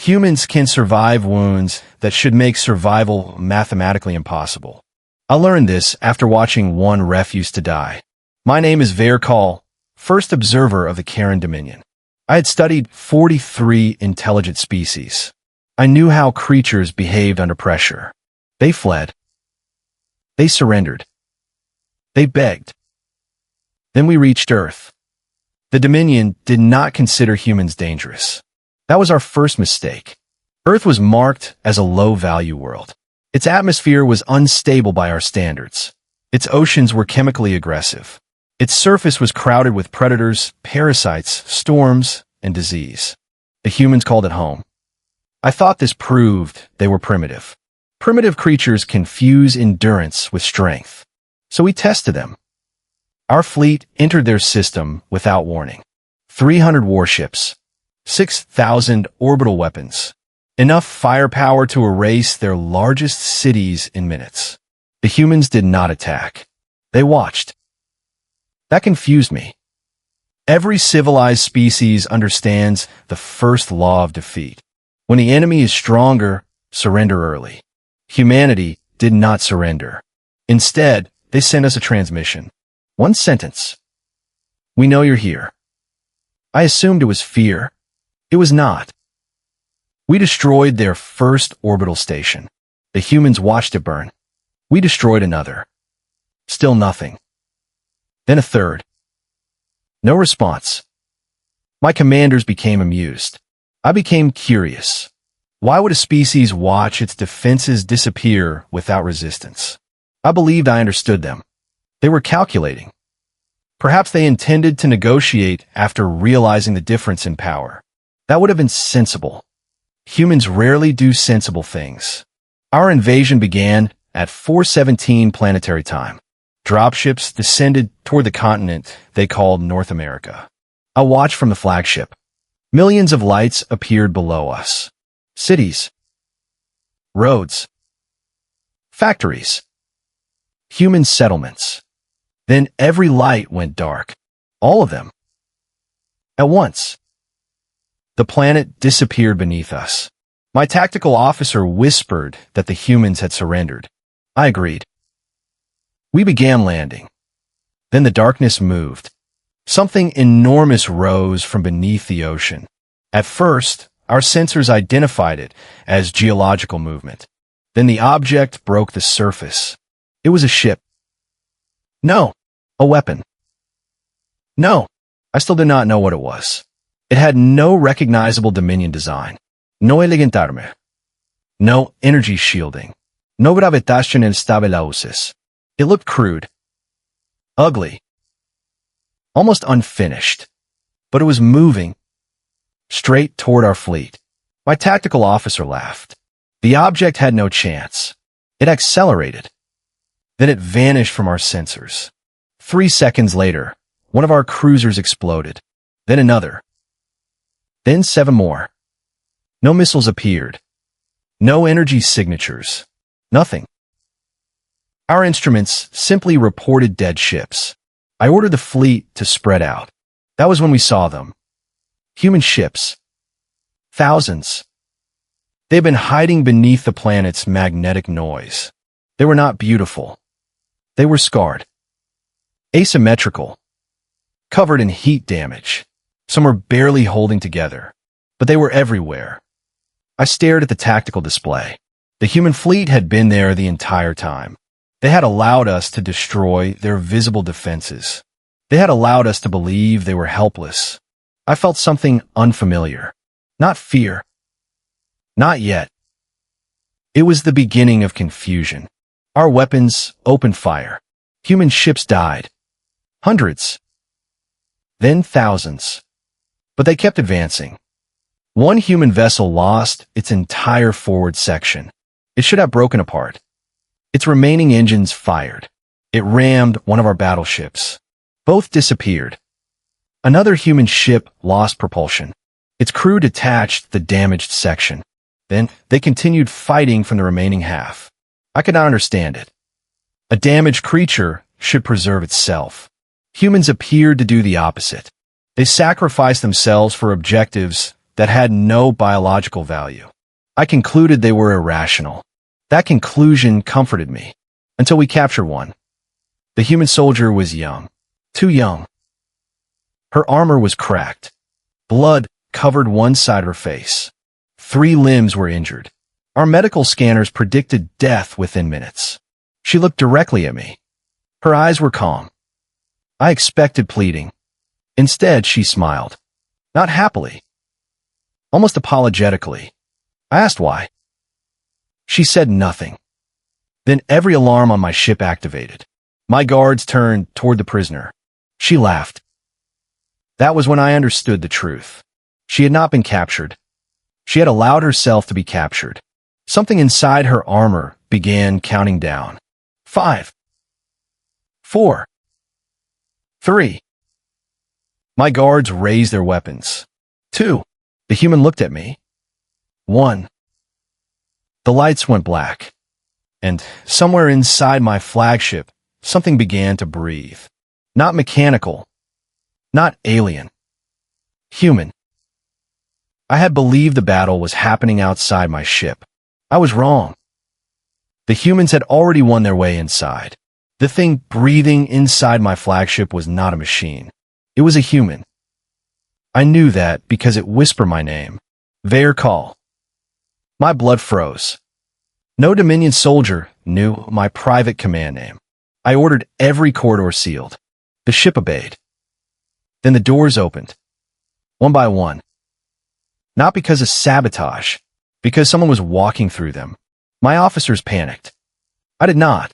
Humans can survive wounds that should make survival mathematically impossible. I learned this after watching one refuse to die. My name is Veyr-Kaal, first observer of the Karen Dominion. I had studied 43 intelligent species. I knew how creatures behaved under pressure. They fled. They surrendered. They begged. Then we reached Earth. The Dominion did not consider humans dangerous. That was our first mistake. Earth was marked as a low-value world. Its atmosphere was unstable by our standards. Its oceans were chemically aggressive. Its surface was crowded with predators, parasites, storms, and disease. The humans called it home. I thought this proved they were primitive. Primitive creatures confuse endurance with strength. So we tested them. Our fleet entered their system without warning. 300 warships, 6,000 orbital weapons, enough firepower to erase their largest cities in minutes. The humans did not attack. They watched. That confused me. Every civilized species understands the first law of defeat. When the enemy is stronger, surrender early. Humanity did not surrender. Instead, they sent us a transmission. One sentence. We know you're here. I assumed it was fear. It was not. We destroyed their first orbital station. The humans watched it burn. We destroyed another. Still nothing. Then a third. No response. My commanders became amused. I became curious. Why would a species watch its defenses disappear without resistance? I believed I understood them. They were calculating. Perhaps they intended to negotiate after realizing the difference in power. That would have been sensible. Humans rarely do sensible things. Our invasion began at 4:17 planetary time. Dropships descended toward the continent they called North America. I watched from the flagship. Millions of lights appeared below us. Cities. Roads. Factories. Human settlements. Then every light went dark. All of them. At once. The planet disappeared beneath us. My tactical officer whispered that the humans had surrendered. I agreed. We began landing. Then the darkness moved. Something enormous rose from beneath the ocean. At first, our sensors identified it as geological movement. Then the object broke the surface. It was a ship. No, a weapon. No, I still did not know what it was. It had no recognizable Dominion design. No elegant armor. No energy shielding. No gravitación estable luces. It looked crude. Ugly. Almost unfinished. But it was moving. Straight toward our fleet. My tactical officer laughed. The object had no chance. It accelerated. Then it vanished from our sensors. 3 seconds later, one of our cruisers exploded. Then another. Then 7 more. No missiles appeared. No energy signatures. Nothing. Our instruments simply reported dead ships. I ordered the fleet to spread out. That was when we saw them. Human ships. Thousands. They had been hiding beneath the planet's magnetic noise. They were not beautiful. They were scarred. Asymmetrical. Covered in heat damage. Some were barely holding together. But they were everywhere. I stared at the tactical display. The human fleet had been there the entire time. They had allowed us to destroy their visible defenses. They had allowed us to believe they were helpless. I felt something unfamiliar. Not fear. Not yet. It was the beginning of confusion. Our weapons opened fire. Human ships died. Hundreds. Then thousands. But they kept advancing. One human vessel lost its entire forward section. It should have broken apart. Its remaining engines fired. It rammed one of our battleships. Both disappeared. Another human ship lost propulsion. Its crew detached the damaged section. Then they continued fighting from the remaining half. I could not understand it. A damaged creature should preserve itself. Humans appeared to do the opposite. They sacrificed themselves for objectives that had no biological value. I concluded they were irrational. That conclusion comforted me. Until we captured one. The human soldier was young. Too young. Her armor was cracked. Blood covered one side of her face. 3 limbs were injured. Our medical scanners predicted death within minutes. She looked directly at me. Her eyes were calm. I expected pleading. Instead, she smiled. Not happily. Almost apologetically. I asked why. She said nothing. Then every alarm on my ship activated. My guards turned toward the prisoner. She laughed. That was when I understood the truth. She had not been captured. She had allowed herself to be captured. Something inside her armor began counting down. 5. 4. 3. My guards raised their weapons. 2. The human looked at me. 1. The lights went black. And somewhere inside my flagship, something began to breathe. Not mechanical. Not alien. Human. I had believed the battle was happening outside my ship. I was wrong. The humans had already won their way inside. The thing breathing inside my flagship was not a machine. It was a human. I knew that because it whispered my name. Veyr-Kaal. My blood froze. No Dominion soldier knew my private command name. I ordered every corridor sealed. The ship obeyed. Then the doors opened. One by one. Not because of sabotage, because someone was walking through them. My officers panicked. I did not.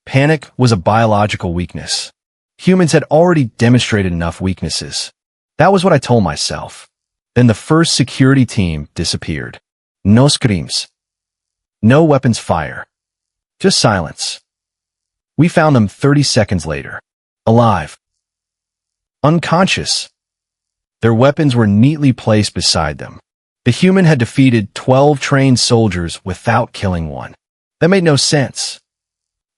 Panic was a biological weakness. Humans had already demonstrated enough weaknesses. That was what I told myself. Then the first security team disappeared. No screams. No weapons fire. Just silence. We found them 30 seconds later. Alive. Unconscious. Their weapons were neatly placed beside them. The human had defeated 12 trained soldiers without killing one. That made no sense.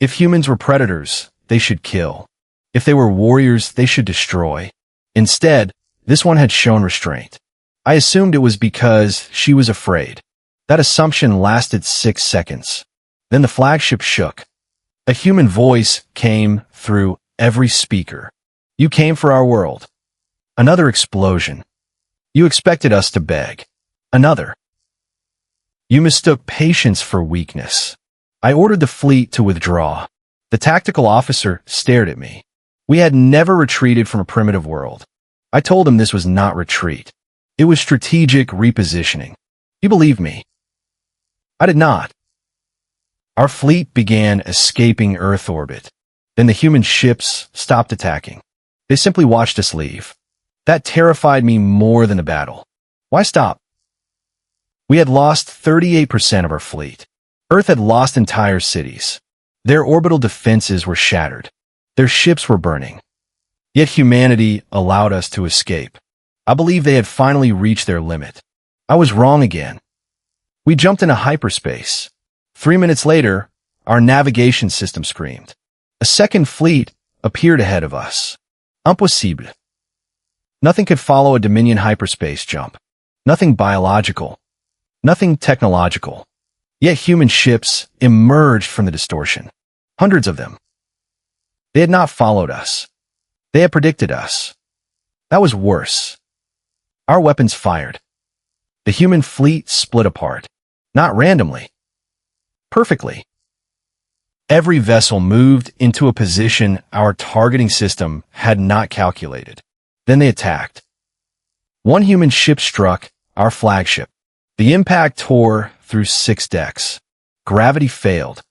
If humans were predators, they should kill. If they were warriors, they should destroy. Instead, this one had shown restraint. I assumed it was because she was afraid. That assumption lasted 6 seconds. Then the flagship shook. A human voice came through every speaker. You came for our world. Another explosion. You expected us to beg. Another. You mistook patience for weakness. I ordered the fleet to withdraw. The tactical officer stared at me. We had never retreated from a primitive world. I told him this was not retreat. It was strategic repositioning. He believed me. I did not. Our fleet began escaping Earth orbit. Then the human ships stopped attacking. They simply watched us leave. That terrified me more than the battle. Why stop? We had lost 38% of our fleet. Earth had lost entire cities. Their orbital defenses were shattered. Their ships were burning. Yet humanity allowed us to escape. I believe they had finally reached their limit. I was wrong again. We jumped into hyperspace. 3 minutes later, our navigation system screamed. A second fleet appeared ahead of us. Impossible. Nothing could follow a Dominion hyperspace jump. Nothing biological. Nothing technological. Yet human ships emerged from the distortion. Hundreds of them. They had not followed us. They had predicted us. That was worse. Our weapons fired. The human fleet split apart. Not randomly. Perfectly. Every vessel moved into a position our targeting system had not calculated. Then they attacked. One human ship struck our flagship. The impact tore through 6 decks. Gravity failed.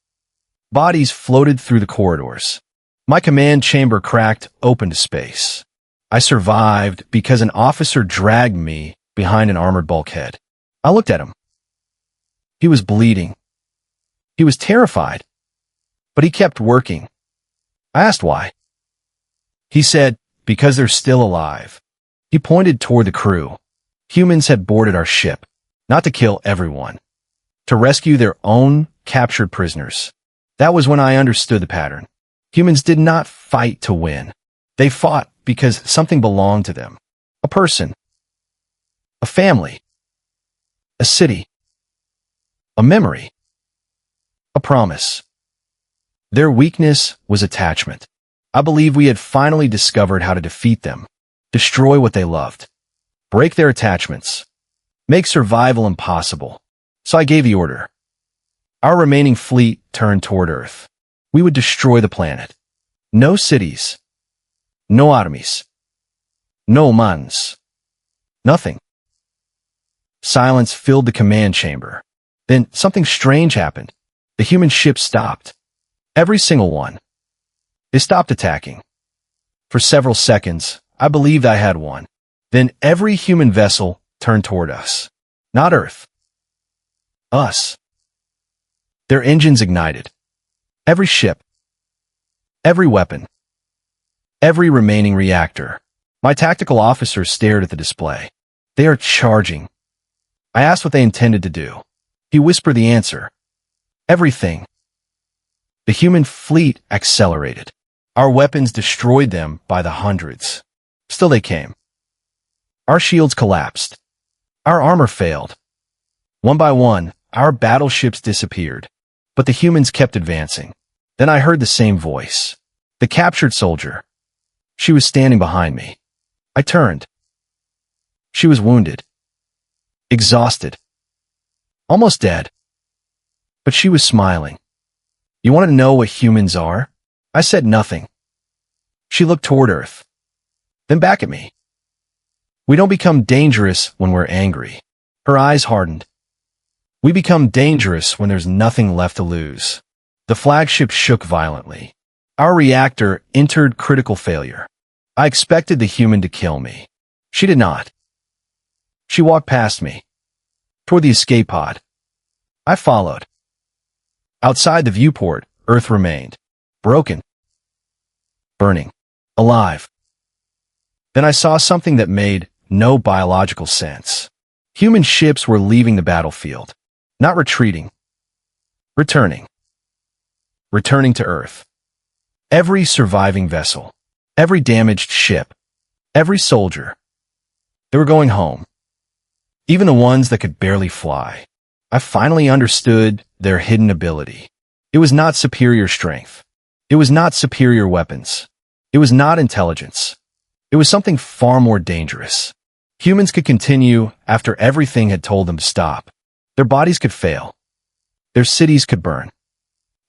Bodies floated through the corridors. My command chamber cracked open to space. I survived because an officer dragged me behind an armored bulkhead. I looked at him. He was bleeding. He was terrified. But he kept working. I asked why. He said, because they're still alive. He pointed toward the crew. Humans had boarded our ship, not to kill everyone, to rescue their own captured prisoners. That was when I understood the pattern. Humans did not fight to win. They fought because something belonged to them. A person. a family, a city, a memory, a promise. Their weakness was attachment. I believe we had finally discovered how to defeat them, destroy what they loved, break their attachments, make survival impossible. So I gave the order. Our remaining fleet turned toward Earth. We would destroy the planet. No cities, no armies, no humans, nothing. Silence filled the command chamber. Then something strange happened. The human ships stopped. Every single one. They stopped attacking. For several seconds, I believed I had won. Then every human vessel turned toward us. Not Earth. Us. Their engines ignited. Every ship. Every weapon. Every remaining reactor. My tactical officer stared at the display. They are charging. I asked what they intended to do. He whispered the answer. Everything. The human fleet accelerated. Our weapons destroyed them by the hundreds. Still they came. Our shields collapsed. Our armor failed. One by one, our battleships disappeared. But the humans kept advancing. Then I heard the same voice. The captured soldier. She was standing behind me. I turned. She was wounded. Exhausted. Almost dead. But she was smiling. You want to know what humans are? I said nothing. She looked toward Earth. Then back at me. We don't become dangerous when we're angry. Her eyes hardened. We become dangerous when there's nothing left to lose. The flagship shook violently. Our reactor entered critical failure. I expected the human to kill me. She did not. She walked past me, toward the escape pod. I followed. Outside the viewport, Earth remained, broken, burning, alive. Then I saw something that made no biological sense. Human ships were leaving the battlefield, not retreating, returning. Returning to Earth. Every surviving vessel, every damaged ship, every soldier. They were going home. Even the ones that could barely fly. I finally understood their hidden ability. It was not superior strength. It was not superior weapons. It was not intelligence. It was something far more dangerous. Humans could continue after everything had told them to stop. Their bodies could fail. Their cities could burn.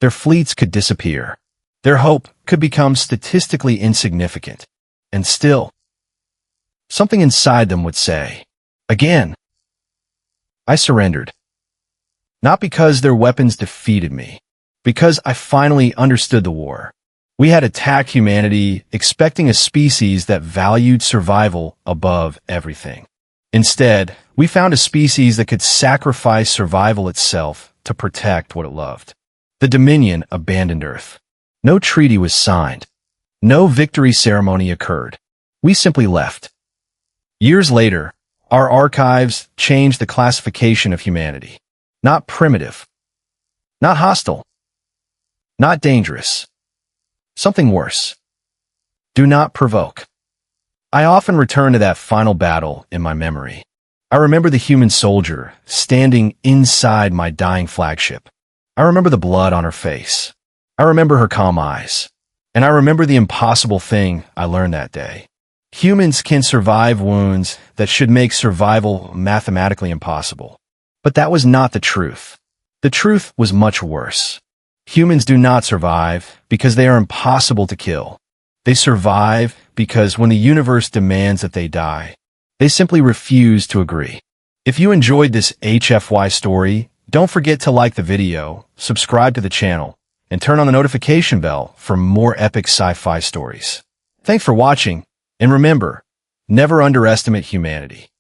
Their fleets could disappear. Their hope could become statistically insignificant. And still, something inside them would say, again. I surrendered. Not because their weapons defeated me, because I finally understood the war. We had attacked humanity, expecting a species that valued survival above everything. Instead, we found a species that could sacrifice survival itself to protect what it loved. The Dominion abandoned Earth. No treaty was signed. No victory ceremony occurred. We simply left. Years later, our archives changed the classification of humanity. Not primitive. Not hostile. Not dangerous. Something worse. Do not provoke. I often return to that final battle in my memory. I remember the human soldier standing inside my dying flagship. I remember the blood on her face. I remember her calm eyes. And I remember the impossible thing I learned that day. Humans can survive wounds that should make survival mathematically impossible. But that was not the truth. The truth was much worse. Humans do not survive because they are impossible to kill. They survive because when the universe demands that they die, they simply refuse to agree. If you enjoyed this HFY story, don't forget to like the video, subscribe to the channel, and turn on the notification bell for more epic sci-fi stories. Thanks for watching, and remember, never underestimate humanity.